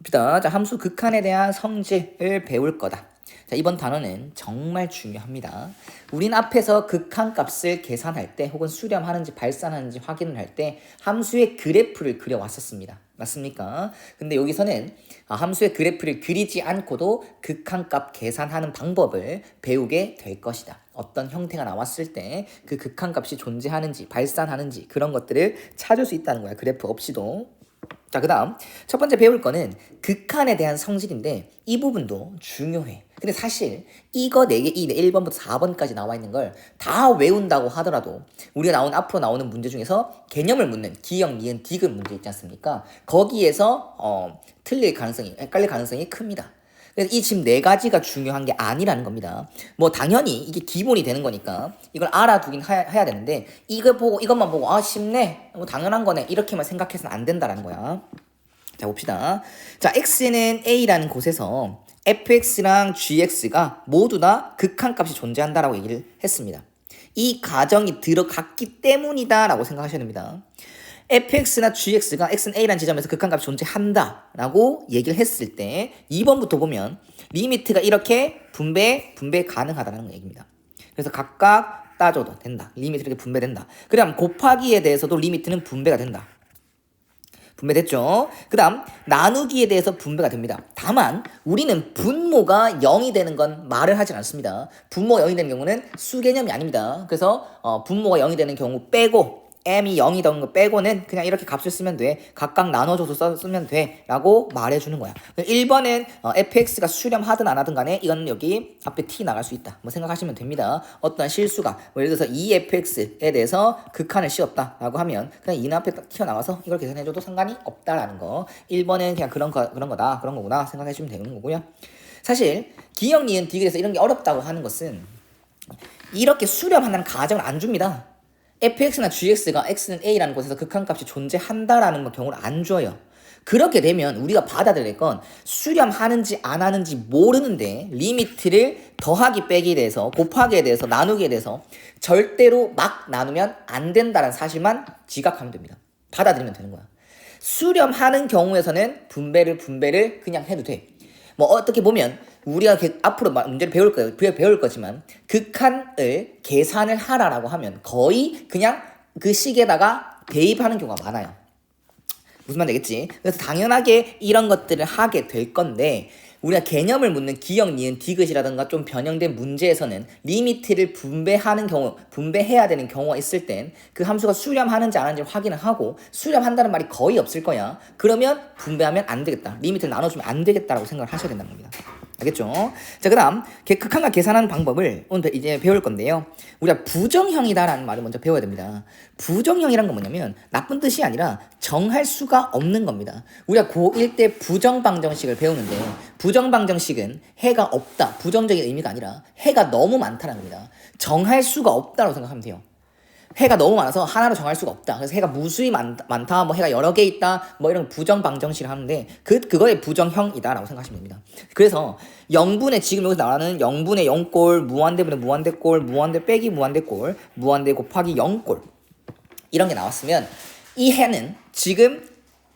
봅시다. 자, 함수 극한에 대한 성질을 배울 거다. 자, 이번 단어는 정말 중요합니다. 우린 앞에서 극한값을 계산할 때 혹은 수렴하는지 발산하는지 확인을 할 때 함수의 그래프를 그려왔었습니다. 맞습니까? 근데 여기서는 함수의 그래프를 그리지 않고도 극한값 계산하는 방법을 배우게 될 것이다. 어떤 형태가 나왔을 때 그 극한값이 존재하는지 발산하는지 그런 것들을 찾을 수 있다는 거야. 그래프 없이도. 자, 그 다음 첫 번째 배울 거는 극한에 대한 성질인데 이 부분도 중요해. 근데 사실 이거 4개, 이 1번부터 4번까지 나와 있는 걸 다 외운다고 하더라도 우리가 앞으로 나오는 문제 중에서 개념을 묻는 기역, 니은, 디귿 문제 있지 않습니까? 거기에서 틀릴 가능성이, 헷갈릴 가능성이 큽니다. 그래서 이 지금 4가지가 중요한 게 아니라는 겁니다. 뭐 당연히 이게 기본이 되는 거니까 이걸 알아두긴 해야 되는데 이것만 보고 쉽네, 뭐 당연한 거네 이렇게만 생각해서는 안 된다라는 거야. 자, 봅시다. 자, x는 a라는 곳에서 fx랑 gx가 모두 다 극한값이 존재한다라고 얘기를 했습니다. 이 가정이 들어갔기 때문이다 라고 생각하셔야 됩니다. fx나 gx가 x는 a라는 지점에서 극한값이 존재한다 라고 얘기를 했을 때 2번부터 보면 리미트가 이렇게 분배 가능하다는 얘기입니다. 그래서 각각 따져도 된다. 리미트 이렇게 분배된다. 그다음 곱하기에 대해서도 리미트는 분배가 된다. 분배됐죠? 그 다음 나누기에 대해서 분배가 됩니다. 다만 우리는 분모가 0이 되는 건 말을 하진 않습니다. 분모가 0이 되는 경우는 수개념이 아닙니다. 그래서 분모가 0이 되는 경우 빼고 m이 0이 되는 거 빼고는 그냥 이렇게 값을 쓰면 돼. 각각 나눠줘서 쓰면 돼 라고 말해주는 거야. 1번은 fx가 수렴하든 안 하든 간에 이건 여기 앞에 t 나갈 수 있다. 뭐 생각하시면 됩니다. 어떤 실수가 예를 들어서 2fx에 대해서 극한을 씌웠다 라고 하면 그냥 2는 앞에 튀어나와서 이걸 계산해줘도 상관이 없다라는 거. 1번은 그냥 그런 거구나 생각해주면 되는 거고요. 사실 기역, 니은, 디귿에서 이런 게 어렵다고 하는 것은 이렇게 수렴한다는 가정을 안 줍니다. fx나 gx가 x는 a라는 곳에서 극한값이 존재한다라는 경우를 안 줘요. 그렇게 되면 우리가 받아들일 건 수렴하는지 안 하는지 모르는데 리미트를 더하기 빼기에 대해서 곱하기에 대해서 나누기에 대해서 절대로 막 나누면 안 된다는 사실만 지각하면 됩니다. 받아들이면 되는 거야. 수렴하는 경우에서는 분배를 그냥 해도 돼. 뭐 어떻게 보면 우리가 앞으로 문제를 배울 거지만 극한을 계산을 하라라고 하면 거의 그냥 그 식에다가 대입하는 경우가 많아요. 무슨 말 되겠지? 그래서 당연하게 이런 것들을 하게 될 건데 우리가 개념을 묻는 기역, 니은, 디귿이라든가 좀 변형된 문제에서는 리미트를 분배해야 되는 경우가 있을 땐 그 함수가 수렴하는지 안 하는지 확인을 하고 수렴한다는 말이 거의 없을 거야. 그러면 분배하면 안 되겠다. 리미트를 나눠주면 안 되겠다라고 생각을 하셔야 된다는 겁니다. 알겠죠? 자, 그 다음 극한값 계산하는 방법을 오늘 이제 배울 건데요. 우리가 부정형이다라는 말을 먼저 배워야 됩니다. 부정형이란 건 뭐냐면 나쁜 뜻이 아니라 정할 수가 없는 겁니다. 우리가 고1 때 부정방정식을 배우는데 부정방정식은 해가 없다, 부정적인 의미가 아니라 해가 너무 많다는 겁니다. 정할 수가 없다고 생각하면 돼요. 해가 너무 많아서 하나로 정할 수가 없다. 그래서 해가 무수히 많다, 뭐 해가 여러 개 있다, 뭐 이런 부정방정식을 하는데 그거의 부정형이다라고 생각하시면 됩니다. 그래서 0분의 지금 여기서 나오는 0분의 0꼴, 무한대분의 무한대꼴, 무한대 빼기 무한대꼴, 무한대 곱하기 0꼴 이런 게 나왔으면 이 해는 지금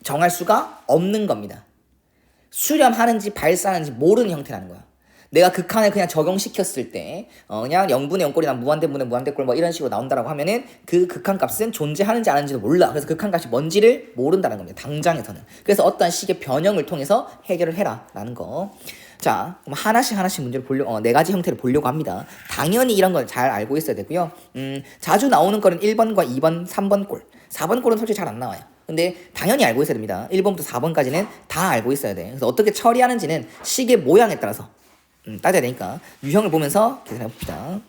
정할 수가 없는 겁니다. 수렴하는지 발산하는지 모르는 형태라는 거야. 내가 극한을 그냥 적용시켰을 때 그냥 0분의 0꼴이나 무한대분의 무한대꼴 뭐 이런 식으로 나온다라고 하면은 그 극한값은 존재하는지 안 하는지도 몰라. 그래서 극한값이 뭔지를 모른다는 겁니다. 당장에서는. 그래서 어떠한 식의 변형을 통해서 해결을 해라라는 거. 자, 그럼 하나씩 문제를 보려고 4가지 형태를 보려고 합니다. 당연히 이런 걸 잘 알고 있어야 되고요. 자주 나오는 거는 1번과 2번, 3번 꼴. 4번 꼴은 솔직히 잘 안 나와요. 근데 당연히 알고 있어야 됩니다. 1번부터 4번까지는 다 알고 있어야 돼. 그래서 어떻게 처리하는지는 식의 모양에 따라서 따져야 되니까 유형을 보면서 계산해 봅시다.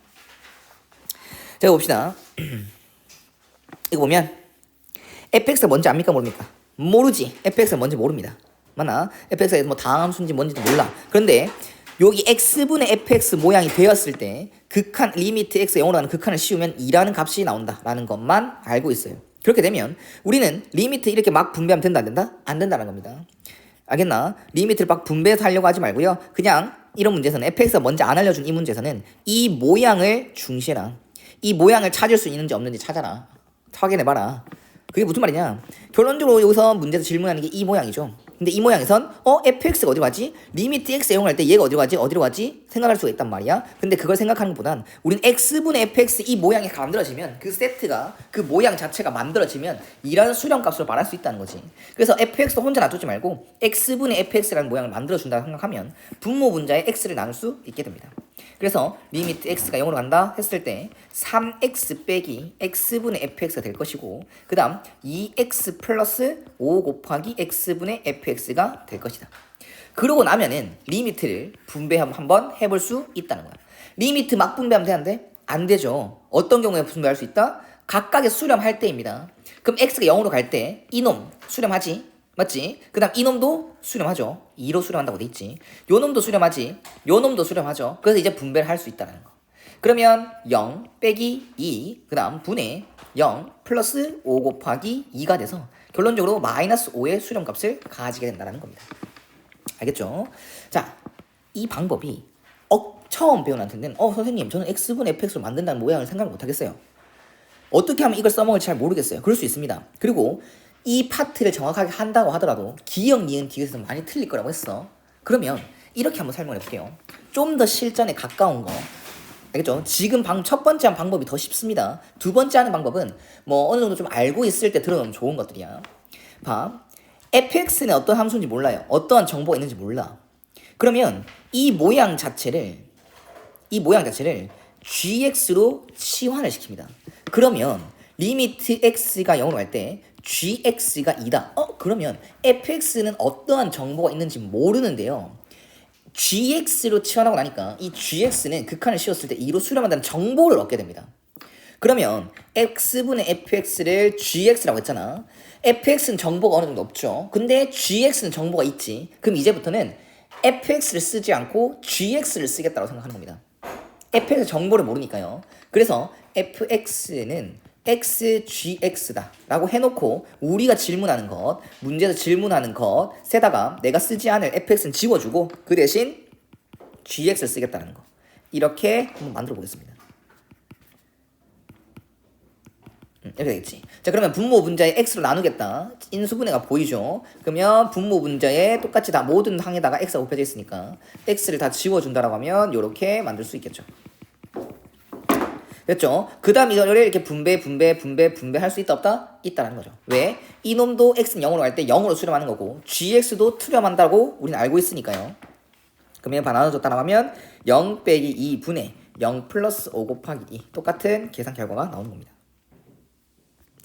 자, 봅시다. 이거 보면 fx가 뭔지 압니까 모릅니까? 모르지. fx가 뭔지 모릅니다. 맞나? fx가 뭐 다함수인지 뭔지도 몰라. 그런데 여기 x분의 fx 모양이 되었을 때 극한 리미트 x가 0으로 가는 극한을 씌우면 2라는 값이 나온다라는 것만 알고 있어요. 그렇게 되면 우리는 리미트 이렇게 막 분배하면 된다 안 된다? 안 된다는 겁니다. 알겠나? 리미트를 막 분배해서 하려고 하지 말고요. 그냥 이런 문제에서는 fx가 뭔지 안 알려준 이 문제에서는 이 모양을 중시해라. 이 모양을 찾을 수 있는지 없는지 찾아라. 확인해봐라. 그게 무슨 말이냐? 결론적으로 여기서 문제에서 질문하는 게 이 모양이죠. 근데 이 모양에선 fx가 어디로 가지? 리미트 x 이용할 때 얘가 어디로 가지? 어디로 가지? 생각할 수가 있단 말이야. 근데 그걸 생각하는 것보단 우린 x분의 fx 이 모양이 만들어지면 그 세트가 그 모양 자체가 만들어지면 이라는 수렴값으로 말할 수 있다는 거지. 그래서 fx 혼자 놔두지 말고 x분의 fx라는 모양을 만들어준다고 생각하면 분모 분자에 x를 나눌 수 있게 됩니다. 그래서 리미트 x가 0으로 간다 했을 때 3x 빼기 x분의 fx가 될 것이고 그 다음 2x 플러스 5 곱하기 x분의 fx가 될 것이다. 그러고 나면은 리미트를 분배 한번 해볼 수 있다는 거야. 리미트 막 분배하면 되는데 안 되죠. 어떤 경우에 분배할 수 있다? 각각의 수렴할 때입니다. 그럼 x가 0으로 갈 때 이놈 수렴하지? 맞지? 그 다음 이놈도 수렴하죠. 2로 수렴한다고 돼 있지. 요놈도 수렴하지. 요놈도 수렴하죠. 그래서 이제 분배를 할 수 있다는 거. 그러면 0 빼기 2, 그 다음 분의 0 플러스 5 곱하기 2가 돼서 결론적으로 마이너스 5의 수렴값을 가지게 된다는 겁니다. 알겠죠? 자, 이 방법이 처음 배운 한테는 선생님 저는 x분의 fx로 만든다는 모양을 생각을 못하겠어요. 어떻게 하면 이걸 써먹을지 잘 모르겠어요. 그럴 수 있습니다. 그리고 이 파트를 정확하게 한다고 하더라도 기억, 니은, 디귿에서 많이 틀릴 거라고 했어. 그러면 이렇게 한번 설명해 볼게요. 좀 더 실전에 가까운 거. 알겠죠? 지금 첫 번째 한 방법이 더 쉽습니다. 두 번째 하는 방법은 뭐 어느 정도 좀 알고 있을 때 들어놓으면 좋은 것들이야. 봐. fx는 어떤 함수인지 몰라요. 어떠한 정보가 있는지 몰라. 그러면 이 모양 자체를 gx로 치환을 시킵니다. 그러면 리미트 x가 0으로 갈 때 gx가 2다. 그러면 fx는 어떠한 정보가 있는지 모르는데요. gx로 치환하고 나니까 이 gx는 극한을 씌웠을 때 2로 수렴한다는 정보를 얻게 됩니다. 그러면 x분의 fx를 gx라고 했잖아. fx는 정보가 어느 정도 없죠. 근데 gx는 정보가 있지. 그럼 이제부터는 fx를 쓰지 않고 gx를 쓰겠다고 생각하는 겁니다. fx 정보를 모르니까요. 그래서 fx는 xgx다 라고 해놓고 우리가 질문하는 것, 문제에서 질문하는 것에다가 내가 쓰지 않을 fx는 지워주고 그 대신 gx를 쓰겠다는 거. 이렇게 한번 만들어 보겠습니다. 이렇게 되겠지. 자, 그러면 분모 분자에 x로 나누겠다. 인수분해가 보이죠? 그러면 분모 분자에 똑같이 다 모든 항에다가 x가 곱해져 있으니까 x를 다 지워준다라고 하면 이렇게 만들 수 있겠죠. 됐죠? 그 다음 이거를 이렇게 분배할 수 있다 없다? 있다라는 거죠. 왜? 이놈도 x는 0으로 갈 때 0으로 수렴하는 거고 gx도 수렴한다고 우리는 알고 있으니까요. 그러면 반 나눠줬다라고 하면 0 빼기 2분의 0 플러스 5 곱하기 2 똑같은 계산 결과가 나오는 겁니다.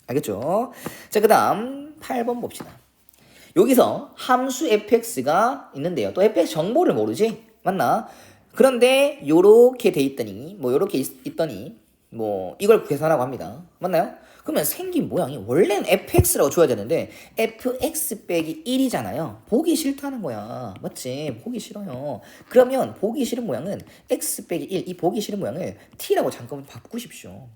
알겠죠? 자, 그 다음 8번 봅시다. 여기서 함수 fx가 있는데요. 또 fx 정보를 모르지? 맞나? 그런데 요렇게 돼 있더니 요렇게 있더니 이걸 계산하고 합니다. 맞나요? 그러면 생긴 모양이 원래는 fx라고 줘야 되는데 fx 빼기 1이잖아요. 보기 싫다는 거야. 맞지? 보기 싫어요. 그러면 보기 싫은 모양은 x 빼기 1, 이 보기 싫은 모양을 t라고 잠깐만 바꾸십시오.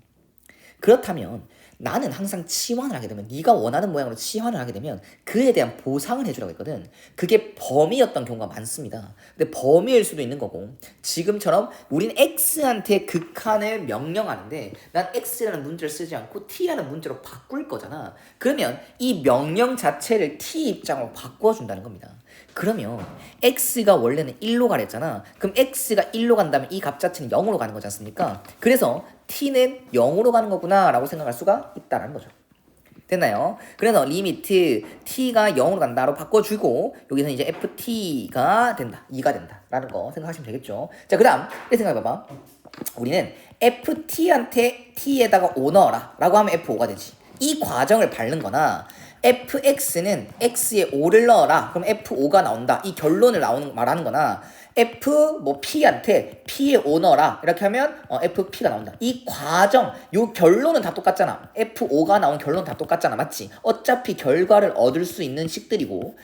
그렇다면 나는 항상 치환을 하게 되면 네가 원하는 모양으로 치환을 하게 되면 그에 대한 보상을 해주라고 했거든. 그게 범위였던 경우가 많습니다. 근데 범위일 수도 있는 거고 지금처럼 우린 x한테 극한을 명령하는데 난 x라는 문자를 쓰지 않고 t라는 문자로 바꿀 거잖아. 그러면 이 명령 자체를 t 입장으로 바꿔준다는 겁니다. 그러면 x가 원래는 1로 가랬잖아. 그럼 x가 1로 간다면 이 값 자체는 0으로 가는 거지 않습니까? 그래서 t는 0으로 가는 거구나 라고 생각할 수가 있다는 거죠. 됐나요? 그래서 리미트 t가 0으로 간다로 바꿔주고 여기서 이제 ft가 된다. 2가 된다 라는 거 생각하시면 되겠죠. 자, 그 다음 이렇게 생각해봐봐. 우리는 ft한테 t에다가 5 넣어라 라고 하면 f5가 되지. 이 과정을 밟는 거나 fx는 x에 5를 넣어라 그럼 f5가 나온다 이 결론을 말하는 거나 p한테 p에 5 넣어라 이렇게 하면 fp가 나온다. 이 과정 요 결론은 다 똑같잖아. f5가 나온 결론 다 똑같잖아. 맞지? 어차피 결과를 얻을 수 있는 식들이고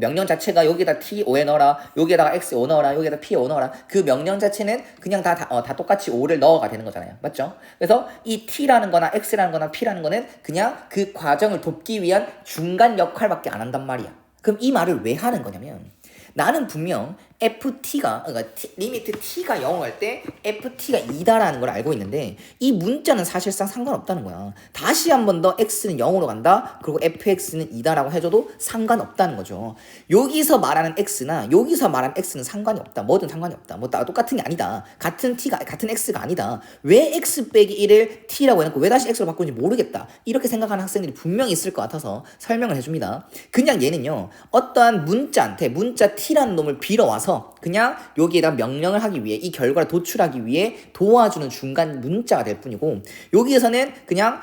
명령 자체가 여기다 t5에 넣어라 여기에다가 x에 5 넣어라 여기에다 p에 5 넣어라 그 명령 자체는 그냥 다 똑같이 5를 넣어가 되는 거잖아요. 맞죠? 그래서 이 t라는 거나 x라는 거나 p라는 거는 그냥 그 과정을 돕기 위한 중간 역할밖에 안 한단 말이야. 그럼 이 말을 왜 하는 거냐면 나는 분명 ft가 그러니까 리미트 t가 0 할 때 ft가 2다라는 걸 알고 있는데 이 문자는 사실상 상관없다는 거야. 다시 한 번 더 x는 0으로 간다. 그리고 fx는 2다라고 해줘도 상관없다는 거죠. 여기서 말하는 x나 여기서 말하는 x는 상관이 없다. 뭐든 상관이 없다. 뭐 다 똑같은 게 아니다. 같은 x가 아니다. 왜 x 빼기 1을 t라고 해놓고 왜 다시 x로 바꾸는지 모르겠다. 이렇게 생각하는 학생들이 분명히 있을 것 같아서 설명을 해줍니다. 그냥 얘는요. 어떠한 문자 t라는 놈을 빌어와서 그냥 여기에다 명령을 하기 위해 이 결과를 도출하기 위해 도와주는 중간 문자가 될 뿐이고 여기에서는 그냥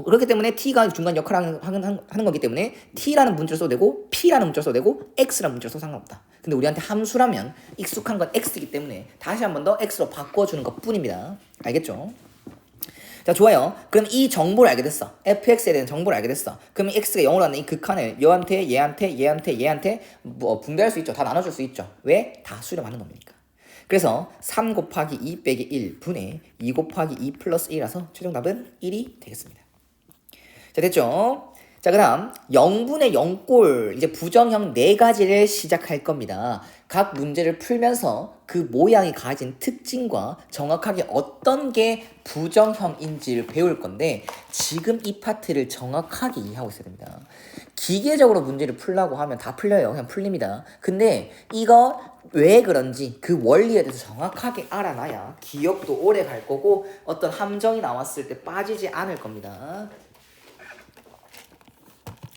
그렇기 때문에 t가 중간 역할을 하는 거기 때문에 t라는 문자를 써도 되고 p라는 문자를 써도 되고 x라는 문자를 써도 상관없다. 근데 우리한테 함수라면 익숙한 건 x이기 때문에 다시 한 번 더 x로 바꿔주는 것 뿐입니다. 알겠죠? 자, 좋아요. 그럼 이 정보를 알게 됐어. fx에 대한 정보를 알게 됐어. 그럼 x가 0으로 가는 이 극한을 얘한테 뭐 분배할 수 있죠. 다 나눠줄 수 있죠. 왜? 다 수렴하는 겁니까? 그래서 3 곱하기 2 빼기 1 분의 2 곱하기 2 플러스 1이라서 최종 답은 1이 되겠습니다. 자, 됐죠? 자, 그 다음 0분의 0꼴 이제 부정형 4가지를 시작할 겁니다. 각 문제를 풀면서 그 모양이 가진 특징과 정확하게 어떤 게 부정형인지를 배울 건데 지금 이 파트를 정확하게 이해하고 있어야 됩니다. 기계적으로 문제를 풀라고 하면 다 풀려요. 그냥 풀립니다. 근데 이거 왜 그런지 그 원리에 대해서 정확하게 알아놔야 기억도 오래 갈 거고 어떤 함정이 나왔을 때 빠지지 않을 겁니다.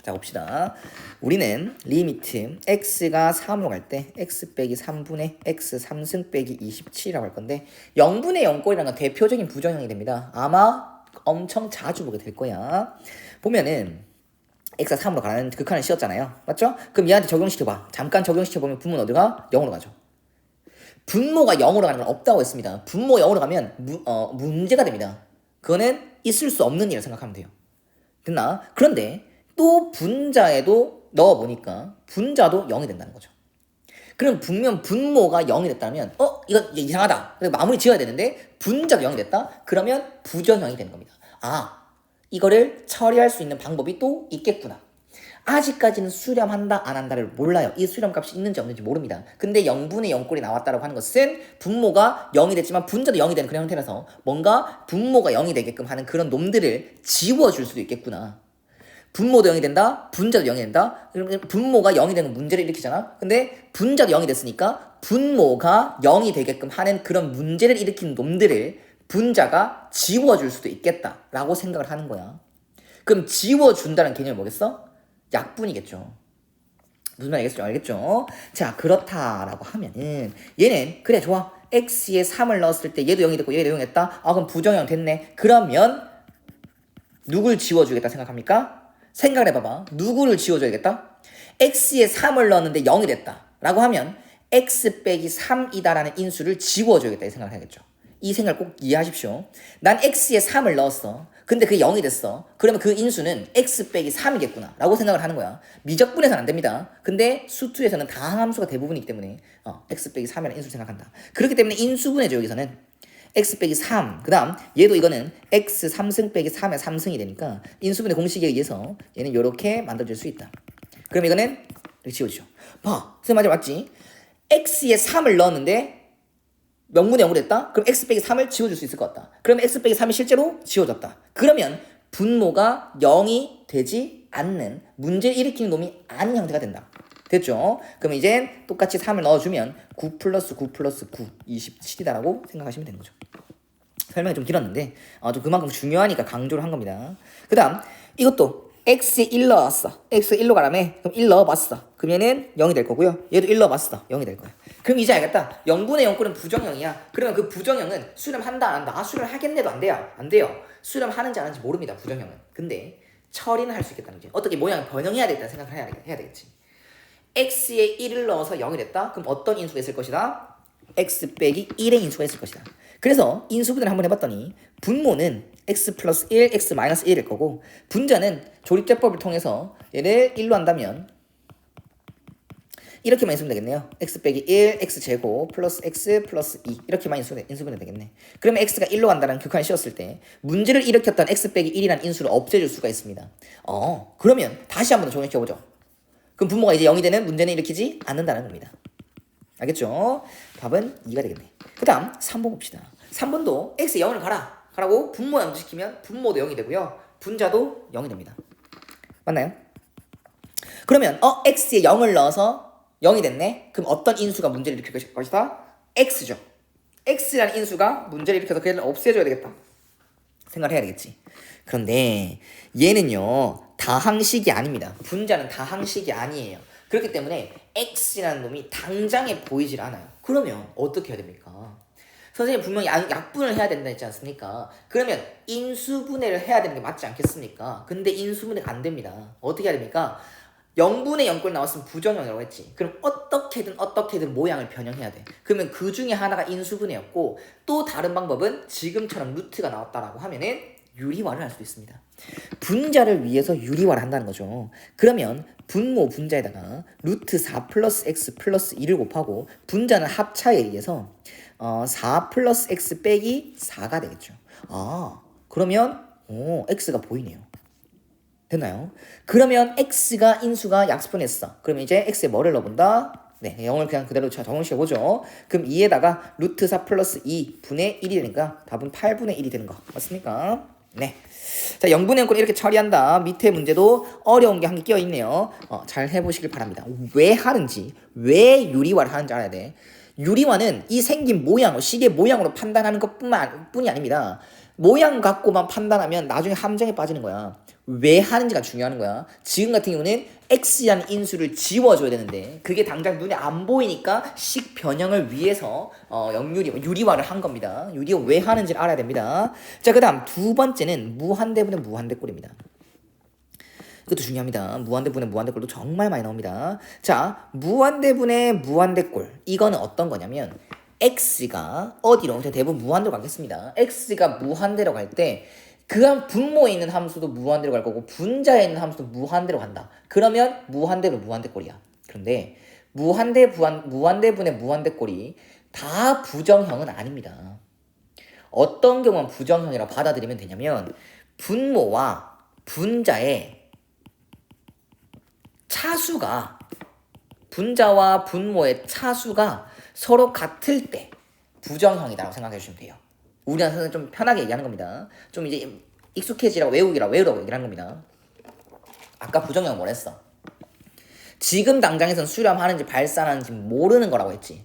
자, 봅시다. 우리는 리미트 x가 3으로 갈 때 x 빼기 3분의 x 3승 빼기 27이라고 할 건데 0분의 0꼴이라는 건 대표적인 부정형이 됩니다. 아마 엄청 자주 보게 될 거야. 보면은 x가 3으로 가는 극한을 씌웠잖아요. 맞죠? 그럼 얘한테 적용시켜봐. 잠깐 적용시켜보면 분모는 어디가? 0으로 가죠. 분모가 0으로 가는 건 없다고 했습니다. 분모가 0으로 가면 문제가 됩니다. 그거는 있을 수 없는 일을 생각하면 돼요. 됐나? 그런데 또 분자에도 넣어보니까 분자도 0이 된다는 거죠. 그럼 분명 분모가 0이 됐다면 이거 이상하다. 마무리 지어야 되는데 분자가 0이 됐다? 그러면 부정형이 되는 겁니다. 아, 이거를 처리할 수 있는 방법이 또 있겠구나. 아직까지는 수렴한다 안 한다를 몰라요. 이 수렴값이 있는지 없는지 모릅니다. 근데 0분의 0꼴이 나왔다고 하는 것은 분모가 0이 됐지만 분자도 0이 되는 그런 형태라서 뭔가 분모가 0이 되게끔 하는 그런 놈들을 지워줄 수도 있겠구나. 분모도 0이 된다. 분자도 0이 된다. 그러면 분모가 0이 되는 문제를 일으키잖아. 근데 분자도 0이 됐으니까 분모가 0이 되게끔 하는 그런 문제를 일으킨 놈들을 분자가 지워줄 수도 있겠다라고 생각을 하는 거야. 그럼 지워준다는 개념이 뭐겠어? 약분이겠죠. 무슨 말이겠죠? 알겠죠? 자, 그렇다라고 하면은 얘는 그래 좋아. x에 3을 넣었을 때 얘도 0이 됐고 얘도 0이 됐다. 아, 그럼 부정형 됐네. 그러면 누굴 지워주겠다 생각합니까? 생각을 해봐봐. 누구를 지워줘야겠다? x에 3을 넣었는데 0이 됐다 라고 하면 x 빼기 3이다라는 인수를 지워줘야겠다 이 생각을 해야겠죠. 이 생각을 꼭 이해하십시오. 난 x에 3을 넣었어. 근데 그게 0이 됐어. 그러면 그 인수는 x 빼기 3이겠구나 라고 생각을 하는 거야. 미적분에서는 안 됩니다. 근데 수투에서는 다항함수가 대부분이기 때문에 x 빼기 3이라는 인수를 생각한다. 그렇기 때문에 인수분해죠. 여기서는 x 빼기 3. 그 다음 얘도 이거는 x 3승 빼기 3의 3승이 되니까 인수분해 공식에 의해서 얘는 이렇게 만들어질 수 있다. 그럼 이거는 이렇게 지워지죠. 봐. 선생님 맞지? x에 3을 넣었는데 명분이 0으로 됐다? 그럼 x 빼기 3을 지워줄 수 있을 것 같다. 그러면 x 빼기 3이 실제로 지워졌다. 그러면 분모가 0이 되지 않는 문제를 일으키는 놈이 아닌 형태가 된다. 됐죠? 그럼 이제 똑같이 3을 넣어주면 9 플러스 9 플러스 9, 27이다라고 생각하시면 되는 거죠. 설명이 좀 길었는데 좀 그만큼 중요하니까 강조를 한 겁니다. 그 다음 이것도 x에 1 넣었어. x에 1로 가라며. 그럼 1 넣어봤어. 그럼 얘는 0이 될 거고요. 얘도 1 넣어봤어. 0이 될 거야. 그럼 이제 알겠다. 0분의 0꼴은 부정형이야. 그러면 그 부정형은 수렴한다 안 한다. 수렴을 하겠네도 안 돼요. 안 돼요. 수렴하는지 안 하는지 모릅니다. 부정형은. 근데 처리는 할 수 있겠다는 거지. 어떻게 모양을 변형해야 되겠다는 생각을 해야 되겠지. x에 1을 넣어서 0이 됐다. 그럼 어떤 인수가 있을 것이다? x 빼기 1의 인수가 있을 것이다. 그래서 인수분해를 한번 해봤더니 분모는 x 플러스 1, x 마이너스 1일 거고 분자는 조립제법을 통해서 얘를 1로 한다면 이렇게만 인수분해 되겠네요. x 빼기 1, x 제곱 플러스 x 플러스 2 이렇게만 인수분해 되겠네. 그러면 x가 1로 간다는 극한을 씌웠을 때 문제를 일으켰던 x 빼기 1이라는 인수를 없애줄 수가 있습니다. 그러면 다시 한번 더 적용시켜보죠. 그럼 분모가 이제 0이 되는 문제는 일으키지 않는다는 겁니다. 알겠죠? 답은 2가 되겠네. 그 다음 3번 봅시다. 3번도 x에 0을 가라고 분모 양수시키면 분모도 0이 되고요. 분자도 0이 됩니다. 맞나요? 그러면 x에 0을 넣어서 0이 됐네. 그럼 어떤 인수가 문제를 일으킬 것이다? x죠. x라는 인수가 문제를 일으켜서 걔를 없애줘야 되겠다 생각을 해야 되겠지. 그런데 얘는요 다항식이 아닙니다. 분자는 다항식이 아니에요. 그렇기 때문에 x라는 놈이 당장에 보이질 않아요. 그러면 어떻게 해야 됩니까? 선생님 분명히 약분을 해야 된다 했지 않습니까? 그러면 인수분해를 해야 되는 게 맞지 않겠습니까? 근데 인수분해가 안 됩니다. 어떻게 해야 됩니까? 0분의 0꼴 나왔으면 부정형이라고 했지. 그럼 어떻게든 모양을 변형해야 돼. 그러면 그 중에 하나가 인수분해였고 또 다른 방법은 지금처럼 루트가 나왔다라고 하면은 유리화를 할 수도 있습니다. 분자를 위해서 유리화를 한다는 거죠. 그러면 분모 분자에다가 루트 4 플러스 x 플러스 2를 곱하고 분자는 합차에 의해서 4 플러스 x 빼기 4가 되겠죠. 그러면 x가 보이네요. 됐나요? 그러면 x가 인수가 약수분했어. 그러면 이제 x에 뭐를 넣어본다? 네, 0을 그냥 그대로 적용시켜보죠. 그럼 2에다가 루트 4 플러스 2 분의 1이 되니까 답은 8분의 1이 되는 거 맞습니까? 네. 자, 0분의 0꼴 이렇게 처리한다. 밑에 문제도 어려운 게 한 개 끼어있네요. 잘 해보시길 바랍니다. 왜 하는지, 왜 유리화를 하는지 알아야 돼. 유리화는 이 생긴 모양, 시계 모양으로 판단하는 것뿐이 아닙니다. 모양 갖고만 판단하면 나중에 함정에 빠지는 거야. 왜 하는지가 중요한 거야. 지금 같은 경우는 x라는 인수를 지워줘야 되는데 그게 당장 눈에 안 보이니까 식 변형을 위해서 유리화를 한 겁니다. 유리화 왜 하는지를 알아야 됩니다. 자, 그 다음 두 번째는 무한대분의 무한대꼴입니다. 이것도 중요합니다. 무한대분의 무한대꼴도 정말 많이 나옵니다. 자, 무한대분의 무한대꼴 이거는 어떤 거냐면 x가 어디로? 대부분 무한대로 가겠습니다. x가 무한대로 갈 때 그 분모에 있는 함수도 무한대로 갈 거고 분자에 있는 함수도 무한대로 간다. 그러면 무한대로 무한대꼴이야. 그런데 무한대분의 무한대꼴이 다 부정형은 아닙니다. 어떤 경우는 부정형이라고 받아들이면 되냐면 분모와 분자의 차수가 분자와 분모의 차수가 서로 같을 때 부정형이라고 생각해 주시면 돼요. 우리한테는 좀 편하게 얘기하는 겁니다. 좀 이제 익숙해지라고 외우라고 얘기하는 겁니다. 아까 부정형은 뭘 했어? 지금 당장에선 수렴하는지 발산하는지 모르는 거라고 했지.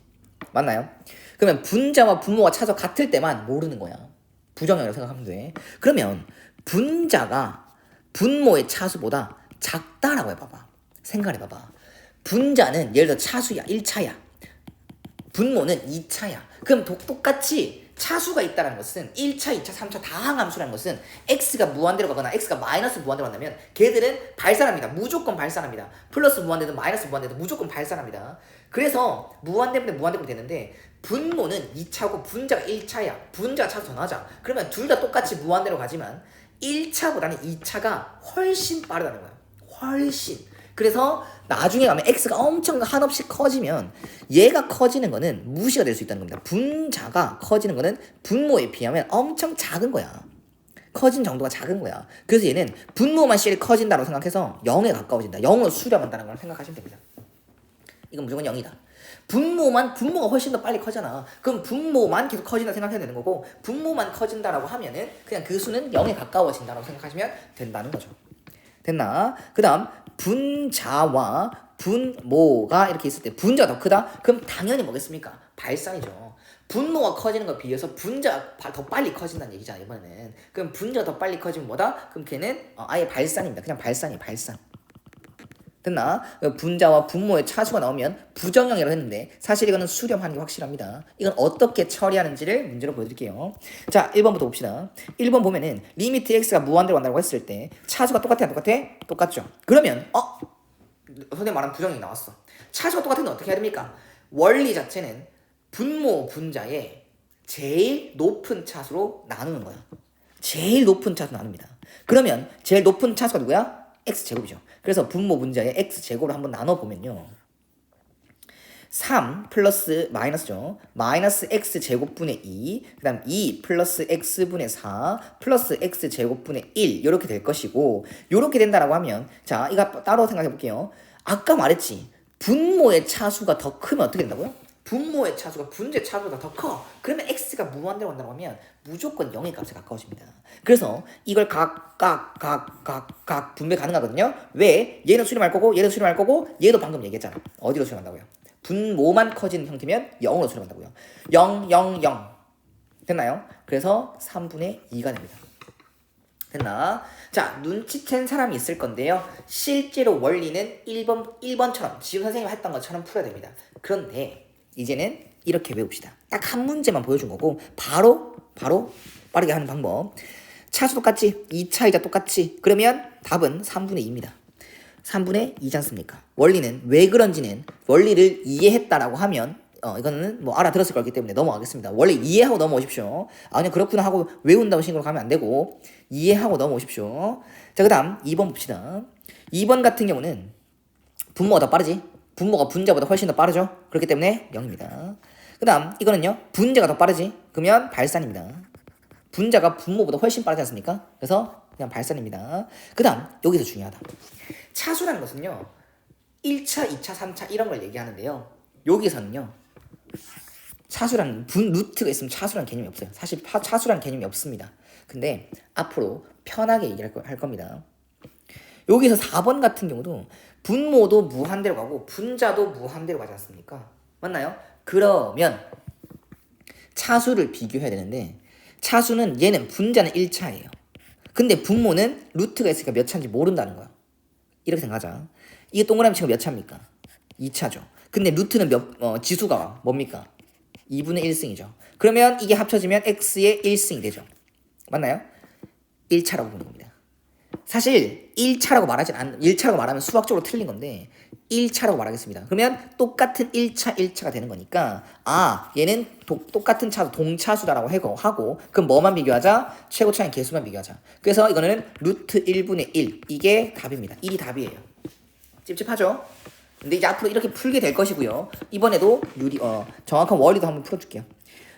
맞나요? 그러면 분자와 분모가 차수 같을 때만 모르는 거야. 부정형이라고 생각하면 돼. 그러면 분자가 분모의 차수보다 작다라고 해봐봐. 생각해봐봐. 분자는 예를 들어 차수야 1차야. 분모는 2차야. 그럼 똑같이 차수가 있다는 것은 1차, 2차, 3차 다항함수라는 것은 x가 무한대로 가거나 x가 마이너스 무한대로 간다면 걔들은 발산합니다. 무조건 발산합니다. 플러스 무한대든 마이너스 무한대든 무조건 발산합니다. 그래서 무한대분의 무한대꼴이 되는데 분모는 2차고 분자가 1차야. 분자가 차수 더 나자. 그러면 둘 다 똑같이 무한대로 가지만 1차보다는 2차가 훨씬 빠르다는 거야. 훨씬. 그래서 나중에 가면 x가 엄청 한없이 커지면 얘가 커지는 거는 무시가 될 수 있다는 겁니다. 분자가 커지는 거는 분모에 비하면 엄청 작은 거야. 커진 정도가 작은 거야. 그래서 얘는 분모만 CL이 커진다고 생각해서 0에 가까워진다. 0으로 수렴한다는 걸 생각하시면 됩니다. 이건 무조건 0이다. 분모가 훨씬 더 빨리 커잖아. 그럼 분모만 계속 커진다 생각해야 되는 거고 분모만 커진다라고 하면은 그냥 그 수는 0에 가까워진다라고 생각하시면 된다는 거죠. 됐나? 그 다음 분자와 분모가 이렇게 있을 때 분자가 더 크다? 그럼 당연히 뭐겠습니까? 발산이죠. 분모가 커지는 것에 비해서 분자가 더 빨리 커진다는 얘기잖아 이번에는. 그럼 분자가 더 빨리 커지면 뭐다? 그럼 걔는 아예 발산입니다. 그냥 발산이에요. 발산. 됐나? 분자와 분모의 차수가 나오면 부정형이라고 했는데 사실 이거는 수렴하는 게 확실합니다. 이건 어떻게 처리하는지를 문제로 보여드릴게요. 자, 1번부터 봅시다. 1번 보면은 리미트 x가 무한대로 간다고 했을 때 차수가 똑같아 안 똑같아? 똑같죠. 그러면 선생님 말한 부정형이 나왔어. 차수가 똑같은데 어떻게 해야 됩니까? 원리 자체는 분모 분자의 제일 높은 차수로 나누는 거야. 제일 높은 차수 나눕니다. 그러면 제일 높은 차수가 누구야? x제곱이죠. 그래서 분모 분자의 x제곱을 한번 나눠보면요. 3 플러스 마이너스죠. 마이너스 x제곱분의 2, 그 다음 2 플러스 x분의 4 플러스 x제곱분의 1 이렇게 될 것이고 이렇게 된다라고 하면 자, 이거 따로 생각해 볼게요. 아까 말했지. 분모의 차수가 더 크면 어떻게 된다고요? 분모의 차수가 분자의 차수보다 더 커. 그러면 x가 무한대로 간다고 하면 무조건 0의 값에 가까워집니다. 그래서 이걸 각 분배 가능하거든요. 왜? 얘는 수렴할 거고 얘는 수렴할 거고 얘도 방금 얘기했잖아. 어디로 수렴한다고요? 분모만 커지는 형태면 0으로 수렴한다고요. 0, 0, 0. 됐나요? 그래서 3분의 2가 됩니다. 됐나? 자, 눈치챈 사람이 있을 건데요. 실제로 원리는 1번처럼 지금 선생님이 했던 것처럼 풀어야 됩니다. 그런데 이제는 이렇게 외웁시다. 딱 한 문제만 보여준 거고 바로 빠르게 하는 방법. 차수 똑같지? 2차이자 똑같지? 그러면 답은 3분의 2입니다. 3분의 2지 않습니까? 원리는 왜 그런지는 원리를 이해했다라고 하면 이거는 뭐 알아들었을 거기 때문에 넘어가겠습니다. 원래 이해하고 넘어오십시오. 아니 그렇구나 하고 외운다고 식으로 가면 안 되고 이해하고 넘어오십시오. 자, 그 다음 2번 봅시다. 2번 같은 경우는 분모가 더 빠르지? 분모가 분자보다 훨씬 더 빠르죠? 그렇기 때문에 0입니다. 그 다음 이거는요. 분자가 더 빠르지? 그러면 발산입니다. 분자가 분모보다 훨씬 빠르지 않습니까? 그래서 그냥 발산입니다. 그 다음 여기서 중요하다. 차수라는 것은요. 1차, 2차, 3차 이런 걸 얘기하는데요. 여기서는요. 차수라는 루트가 있으면 차수라는 개념이 없어요. 사실 차수라는 개념이 없습니다. 근데 앞으로 편하게 얘기할 겁니다. 여기서 4번 같은 경우도 분모도 무한대로 가고 분자도 무한대로 가지 않습니까? 맞나요? 그러면 차수를 비교해야 되는데 차수는 얘는 분자는 1차예요. 근데 분모는 루트가 있으니까 몇 차인지 모른다는 거야. 이렇게 생각하자. 이게 동그라미 치고 몇 차입니까? 2차죠. 근데 루트는 지수가 뭡니까? 2분의 1승이죠. 그러면 이게 합쳐지면 x의 1승이 되죠. 맞나요? 1차라고 보는 겁니다. 사실 1차라고 말하면 수학적으로 틀린 건데 1차라고 말하겠습니다. 그러면 똑같은 1차가 되는 거니까 얘는 똑같은 차수 동차수다라고 하고 그럼 뭐만 비교하자? 최고차인 개수만 비교하자. 그래서 이거는 루트 1분의 1 이게 답입니다. 1이 답이에요. 찝찝하죠? 근데 이제 앞으로 이렇게 풀게 될 것이고요. 이번에도 정확한 원리도 한번 풀어줄게요.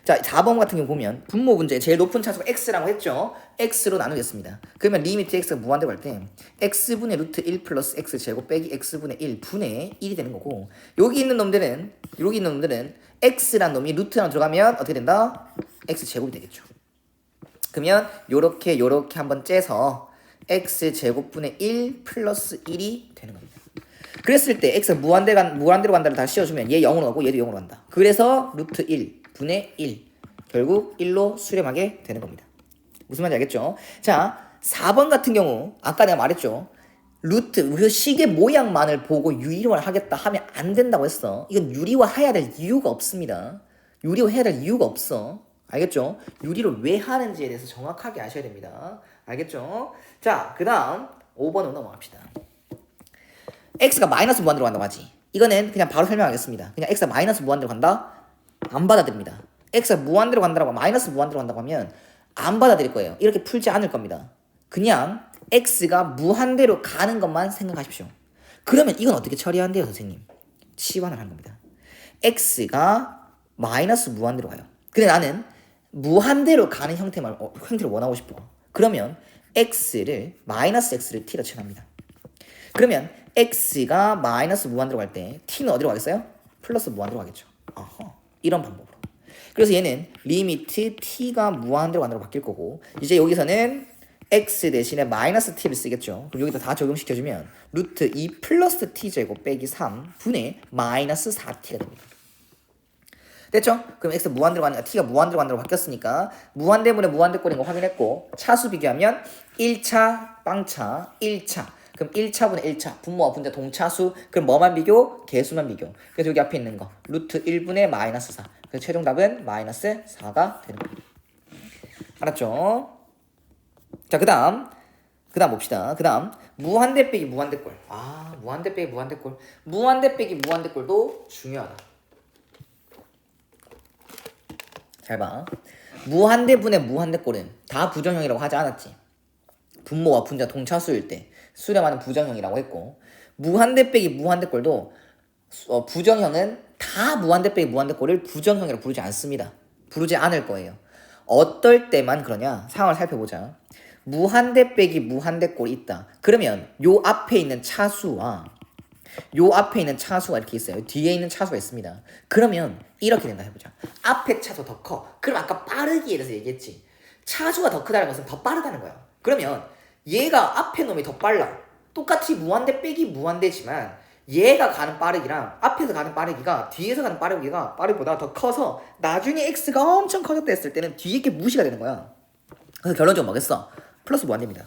자, 4번 같은 경우 보면 분모 분자의 제일 높은 차수가 x라고 했죠. x로 나누겠습니다. 그러면 리미트 x가 무한대로 갈 때 x분의 루트 1 플러스 x 제곱 빼기 x분의 1 분의 1이 되는 거고 여기 있는 놈들은 x란 놈이 루트랑 들어가면 어떻게 된다? x 제곱이 되겠죠. 그러면 요렇게 한번 째서 x 제곱분의 1 플러스 1이 되는 겁니다. 그랬을 때 x가 무한대로 간다를 다시 씌워주면 얘 0으로 가고 얘도 0으로 간다. 그래서 루트 1 분의 1 결국 1로 수렴하게 되는 겁니다. 무슨 말인지 알겠죠? 자, 4번 같은 경우 아까 내가 말했죠. 그 식의 모양만을 보고 유리화를 하겠다 하면 안 된다고 했어. 이건 유리화해야 될 이유가 없습니다. 유리화해야 될 이유가 없어. 알겠죠? 유리를 왜 하는지에 대해서 정확하게 아셔야 됩니다. 알겠죠? 자, 그 다음 5번으로 넘어갑시다. x가 마이너스 무한대로 간다고 하지. 이거는 그냥 바로 설명하겠습니다. 그냥 x가 마이너스 무한대로 간다? 안 받아들입니다. x가 무한대로 간다고 마이너스 무한대로 간다고 하면 안 받아들일 거예요. 이렇게 풀지 않을 겁니다. 그냥 x가 무한대로 가는 것만 생각하십시오. 그러면 이건 어떻게 처리한대요, 선생님? 치환을 하는 겁니다. x가 마이너스 무한대로 가요. 근데 나는 무한대로 가는 형태를 원하고 싶어. 그러면 마이너스 x를 t로 칠합니다. 그러면 x가 마이너스 무한대로 갈 때 t는 어디로 가겠어요? 플러스 무한대로 가겠죠. 이런 방법으로. 그래서 얘는 리미트 t가 무한대로 간다고 바뀔 거고 이제 여기서는 x 대신에 마이너스 t를 쓰겠죠. 그럼 여기다 다 적용시켜주면 루트 2 플러스 t제곱 빼기 3 분의 마이너스 4t가 됩니다. 됐죠? 그럼 x t가 무한대로 간다고 바뀌었으니까 무한대분의 무한대꼴인 거 확인했고 차수 비교하면 1차 빵차 1차 그럼 1차분의 1차 분모와 분자 동차수 그럼 뭐만 비교? 개수만 비교. 그래서 여기 앞에 있는 거 루트 1분의 마이너스 4 그래서 최종 답은 마이너스 4가 되는 겁니다. 알았죠? 자, 그 다음 봅시다. 그 다음 무한대 빼기 무한대꼴. 무한대 빼기 무한대꼴. 무한대 빼기 무한대꼴도 중요하다. 잘 봐. 무한대분의 무한대꼴은 다 부정형이라고 하지 않았지. 분모와 분자 동차수일 때 수렴하는 부정형이라고 했고 무한대 빼기 무한대꼴도 부정형은 다 무한대 빼기 무한대꼴을 부정형이라고 부르지 않습니다. 부르지 않을 거예요. 어떨 때만 그러냐? 상황을 살펴보자. 무한대 빼기 무한대꼴이 있다. 그러면 요 앞에 있는 차수와 요 앞에 있는 차수가 이렇게 있어요. 뒤에 있는 차수가 있습니다. 그러면 이렇게 된다 해보자. 앞에 차수가 더 커. 그럼 아까 빠르기에 대해서 얘기했지. 차수가 더 크다는 것은 더 빠르다는 거야. 그러면 얘가 앞에 놈이 더 빨라. 똑같이 무한대 빼기 무한대지만 얘가 가는 빠르기랑 앞에서 가는 빠르기가 뒤에서 가는 빠르기보다 더 커서 나중에 x가 엄청 커졌다 했을 때는 뒤에 게 무시가 되는 거야. 그래서 결론적으로 뭐겠어? 플러스 무한대입니다.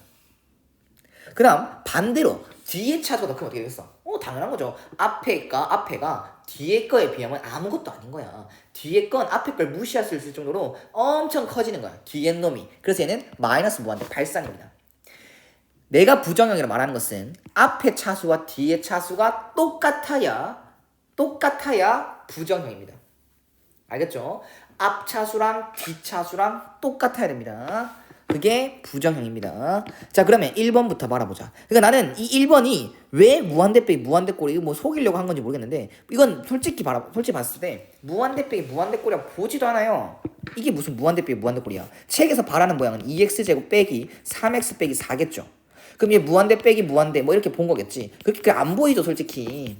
그 다음 반대로 뒤에 차수가 더 크면 어떻게 되겠어? 당연한 거죠. 앞에가 뒤에 거에 비하면 아무것도 아닌 거야. 뒤에 건 앞에 걸 무시할 수 있을 정도로 엄청 커지는 거야. 뒤에 놈이. 그래서 얘는 마이너스 무한대 발산입니다. 내가 부정형이라고 말하는 것은 앞에 차수와 뒤에 차수가 똑같아야 부정형입니다. 알겠죠? 앞 차수랑 뒤 차수랑 똑같아야 됩니다. 그게 부정형입니다. 자, 그러면 1번부터 말아보자. 그러니까 나는 이 1번이 왜 무한대 빼기 무한대 꼴이 뭐 속이려고 한 건지 모르겠는데 이건 솔직히 봤을 때 무한대 빼기 무한대 꼴이라고 보지도 않아요. 이게 무슨 무한대 빼기 무한대 꼴이야. 책에서 바라는 모양은 2x제곱 빼기 3x 빼기 4겠죠. 그럼 얘 무한대 빼기 무한대 뭐 이렇게 본 거겠지. 그렇게 안 보이죠 솔직히.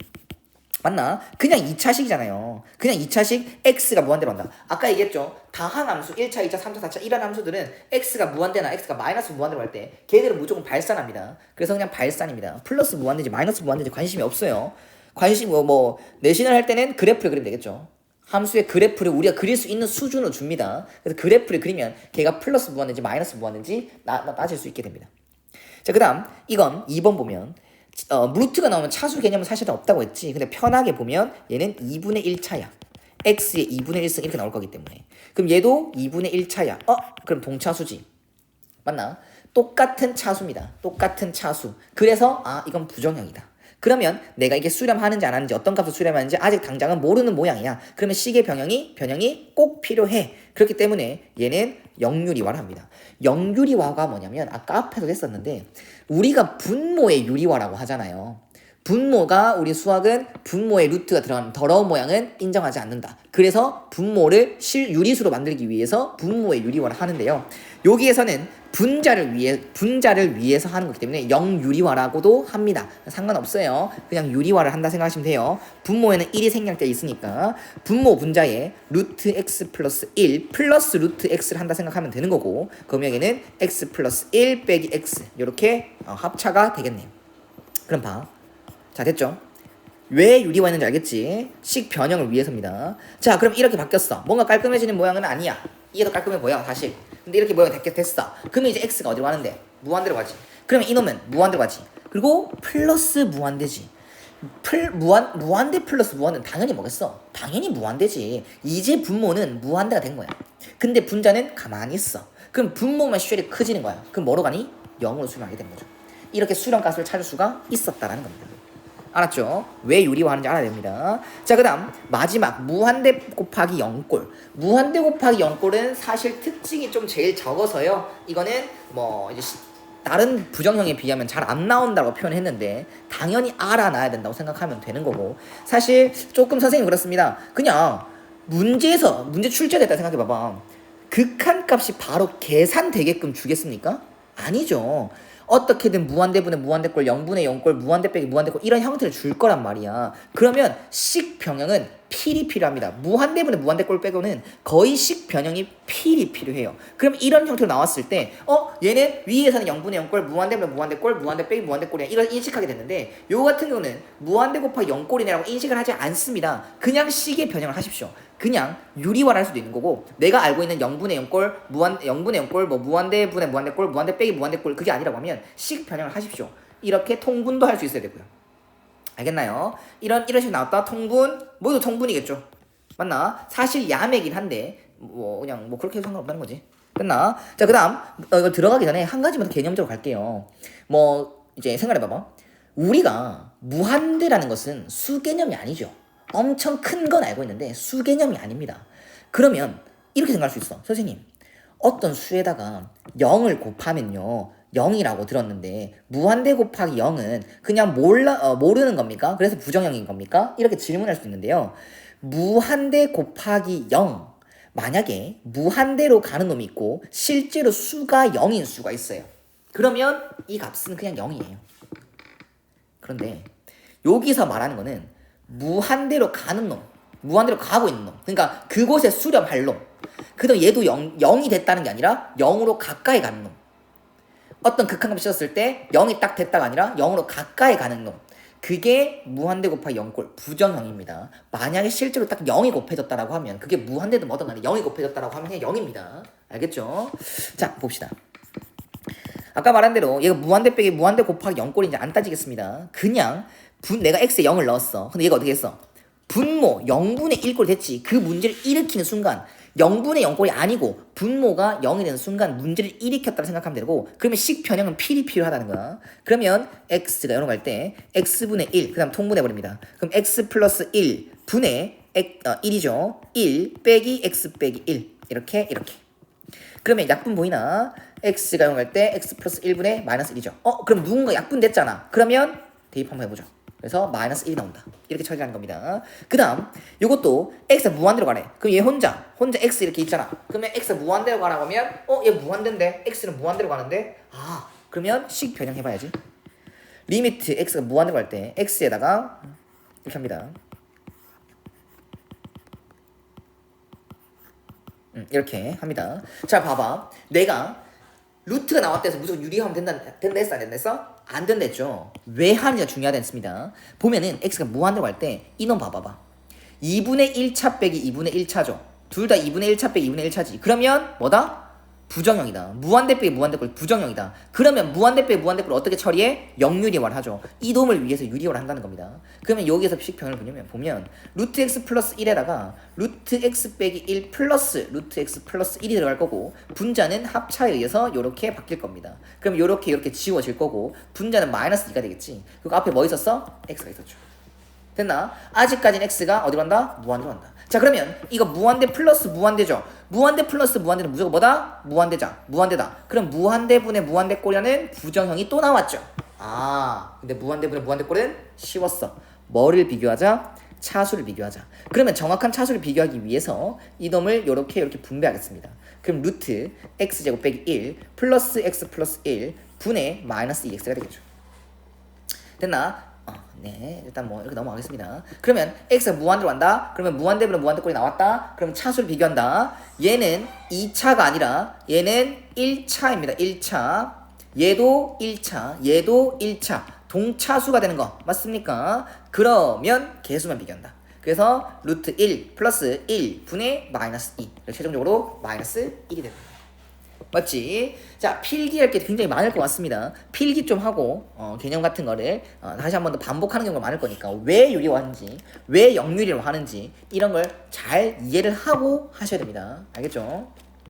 맞나? 그냥 2차식이잖아요. 그냥 2차식 x가 무한대로 한다. 아까 얘기했죠. 다항 함수 1차, 2차, 3차, 4차 이런 함수들은 x가 무한대나 x가 마이너스 무한대로 할 때 걔들은 무조건 발산합니다. 그래서 그냥 발산입니다. 플러스 무한대인지 마이너스 무한대인지 관심이 없어요. 내신을 할 때는 그래프를 그리면 되겠죠. 함수의 그래프를 우리가 그릴 수 있는 수준으로 줍니다. 그래서 그래프를 그리면 걔가 플러스 무한대인지 마이너스 무한대인지 따질 수 있게 됩니다. 자, 그 다음 이건 2번 보면 루트가 나오면 차수 개념은 사실은 없다고 했지. 근데 편하게 보면 얘는 2분의 1차야. x의 2분의 1승 이렇게 나올 거기 때문에. 그럼 얘도 2분의 1차야. 그럼 동차수지. 맞나? 똑같은 차수입니다. 똑같은 차수. 그래서 이건 부정형이다. 그러면 내가 이게 수렴하는지 안 하는지 어떤 값을 수렴하는지 아직 당장은 모르는 모양이야. 그러면 식의 변형이 꼭 필요해. 그렇기 때문에 얘는 영유리화를 합니다. 영유리화가 뭐냐면 아까 앞에도 했었는데 우리가 분모의 유리화라고 하잖아요. 분모가 우리 수학은 분모의 루트가 들어가는 더러운 모양은 인정하지 않는다. 그래서 분모를 유리수로 만들기 위해서 분모의 유리화를 하는데요. 여기에서는 분자를 위해서 하는 거기 때문에 영유리화라고도 합니다. 상관없어요. 그냥 유리화를 한다 생각하시면 돼요. 분모에는 1이 생략되어 있으니까 분모 분자에 루트 x 플러스 1 플러스 루트 x를 한다 생각하면 되는 거고 그러면 여기는 x 플러스 1 빼기 x 이렇게 합차가 되겠네요. 그럼 봐. 자, 됐죠? 왜 유리화했는지 알겠지? 식 변형을 위해서입니다. 자, 그럼 이렇게 바뀌었어. 뭔가 깔끔해지는 모양은 아니야. 이게 더 깔끔해 보여, 사실. 근데 이렇게 모양이 됐어. 그러면 이제 x가 어디로 가는데? 무한대로 가지. 그러면 이놈은 무한대로 가지. 그리고 플러스 무한대지. 무한대 플러스 무한대는 당연히 뭐겠어? 당연히 무한대지. 이제 분모는 무한대가 된 거야. 근데 분자는 가만히 있어. 그럼 분모만 쉐리 커지는 거야. 그럼 뭐로 가니? 0으로 수렴하게 되는 거죠. 이렇게 수렴값을 찾을 수가 있었다라는 겁니다. 알았죠? 왜 유리화하는지 알아야 됩니다. 자, 그 다음 마지막 무한대 곱하기 0꼴. 무한대 곱하기 0꼴은 사실 특징이 좀 제일 적어서요. 이거는 이제 다른 부정형에 비하면 잘 안 나온다고 표현했는데 당연히 알아놔야 된다고 생각하면 되는 거고 사실 조금 선생님 그렇습니다. 그냥 문제 출제됐다 생각해봐봐. 극한값이 바로 계산되게끔 주겠습니까? 아니죠. 어떻게든 무한대분의 무한대꼴 0분의 0꼴 무한대 빼기 무한대꼴 이런 형태를 줄 거란 말이야. 그러면 식 변형은 필히 필요합니다. 무한대분의 무한대꼴 빼고는 거의 식 변형이 필히 필요해요. 그럼 이런 형태로 나왔을 때 얘는 위에서는 0분의 0꼴 무한대분의 무한대꼴 무한대 빼기 무한대꼴이야 이걸 인식하게 됐는데 요 같은 경우는 무한대 곱하기 0꼴이라고 인식을 하지 않습니다. 그냥 식의 변형을 하십시오. 그냥 유리화를 할 수도 있는 거고 내가 알고 있는 0분의 0꼴 0분의 0꼴 무한대분의 무한대꼴 무한대 빼기 무한대꼴 그게 아니라고 하면 식 변형을 하십시오. 이렇게 통분도 할 수 있어야 되고요. 알겠나요? 이런 식으로 나왔다. 통분 모두 통분이겠죠. 맞나? 사실 야매긴 한데 그냥 그렇게 해도 상관없다는 거지. 끝나? 자, 그 다음 이거 들어가기 전에 한 가지만 더 개념적으로 갈게요. 이제 생각해봐봐. 우리가 무한대라는 것은 수개념이 아니죠. 엄청 큰 건 알고 있는데 수개념이 아닙니다. 그러면 이렇게 생각할 수 있어. 선생님, 어떤 수에다가 0을 곱하면요 0이라고 들었는데 무한대 곱하기 0은 그냥 모르는 겁니까? 그래서 부정형인 겁니까? 이렇게 질문할 수 있는데요. 무한대 곱하기 0 만약에 무한대로 가는 놈이 있고 실제로 수가 0인 수가 있어요. 그러면 이 값은 그냥 0이에요. 그런데 여기서 말하는 거는 무한대로 가는 놈, 무한대로 가고 있는 놈. 그러니까 그곳에 수렴할 놈. 그래도 얘도 0이 됐다는 게 아니라 0으로 가까이 가는 놈. 어떤 극한값이 있었을 때 0이 딱 됐다가 아니라 0으로 가까이 가는 놈. 그게 무한대 곱하기 0꼴 부정형입니다. 만약에 실제로 딱 0이 곱해졌다라고 하면 그게 무한대든 뭐든 간에 0이 곱해졌다라고 하면 그냥 0입니다. 알겠죠? 자, 봅시다. 아까 말한 대로 얘가 무한대 빼기 무한대 곱하기 0꼴인지 안 따지겠습니다. 그냥 내가 x에 0을 넣었어. 근데 얘가 어떻게 했어? 분모 0분의 1꼴이 됐지. 그 문제를 일으키는 순간 0분의 0꼴이 아니고 분모가 0이 되는 순간 문제를 일으켰다고 생각하면 되고, 그러면 식 변형은 필요하다는 거야. 그러면 x가 이런 거 할 때 x분의 1, 그 다음 통분해버립니다. 그럼 x 플러스 1 분의 1이죠. 1 빼기 x 빼기 1 이렇게 그러면 약분 보이나? x가 이런 거 할 때 x 플러스 1분의 마이너스 1이죠. 그럼 누군가 약분됐잖아. 그러면 대입 한번 해보죠. 그래서 마이너스 1이 나온다. 이렇게 처리하는 겁니다. 그 다음 이것도 x가 무한대로 가래. 그럼 얘 혼자 x 이렇게 있잖아. 그러면 x가 무한대로 가라고 하면 얘 무한대인데 x는 무한대로 가는데 그러면 식 변형해봐야지. 리미트 x가 무한대로 갈 때 x에다가 이렇게 합니다. 이렇게 합니다. 자, 봐봐. 내가 루트가 나왔다 해서 무조건 유리하면 된다 했어? 안 된다 했어? 안 된다 했죠. 왜 하느냐가 중요하다 했습니다. 보면은 x가 무한대로 갈 때 이놈 봐봐봐. 2분의 1차 빼기 2분의 1차죠. 둘 다 2분의 1차 빼기 2분의 1차지. 그러면 뭐다? 부정형이다. 무한대 빼기 무한대꼴 부정형이다. 그러면 무한대 빼기 무한대꼴 어떻게 처리해? 역유리화를 하죠. 이 놈을 위해서 유리화를 한다는 겁니다. 그러면 여기에서 식변을 보면 루트 x 플러스 1에다가 루트 x 빼기 1 플러스 루트 x 플러스 1이 들어갈 거고, 분자는 합차에 의해서 이렇게 바뀔 겁니다. 그럼 이렇게 지워질 거고, 분자는 마이너스 2가 되겠지. 그리고 앞에 뭐 있었어? x가 있었죠. 됐나? 아직까지는 x가 어디로 간다? 무한대로 간다. 자, 그러면 이거 무한대 플러스 무한대죠. 무한대 플러스 무한대는 무조건 뭐다? 무한대다. 그럼 무한대분의 무한대꼴이라는 부정형이 또 나왔죠. 근데 무한대분의 무한대꼴은 쉬웠어. 뭐를 비교하자? 차수를 비교하자. 그러면 정확한 차수를 비교하기 위해서 이 놈을 이렇게 분배하겠습니다. 그럼 루트 x제곱 빼기 1 플러스 x 플러스 1 분의 마이너스 2x가 되겠죠. 됐나? 네, 일단 뭐 이렇게 넘어가겠습니다. 그러면 x가 무한대로 간다. 그러면 무한대분의 무한대꼴이 나왔다. 그럼 차수를 비교한다. 얘는 2차가 아니라 얘는 1차입니다. 1차. 얘도 1차. 얘도 1차. 동차수가 되는 거 맞습니까? 그러면 개수만 비교한다. 그래서 루트 1 플러스 1 분의 마이너스 2. 최종적으로 마이너스 1이 됩니다. 맞지? 자, 필기할 게 굉장히 많을 것 같습니다. 필기 좀 하고 개념 같은 거를 다시 한 번 더 반복하는 경우가 많을 거니까 왜 유리화하는지, 왜 역유리로 하는지 이런 걸 잘 이해를 하고 하셔야 됩니다. 알겠죠?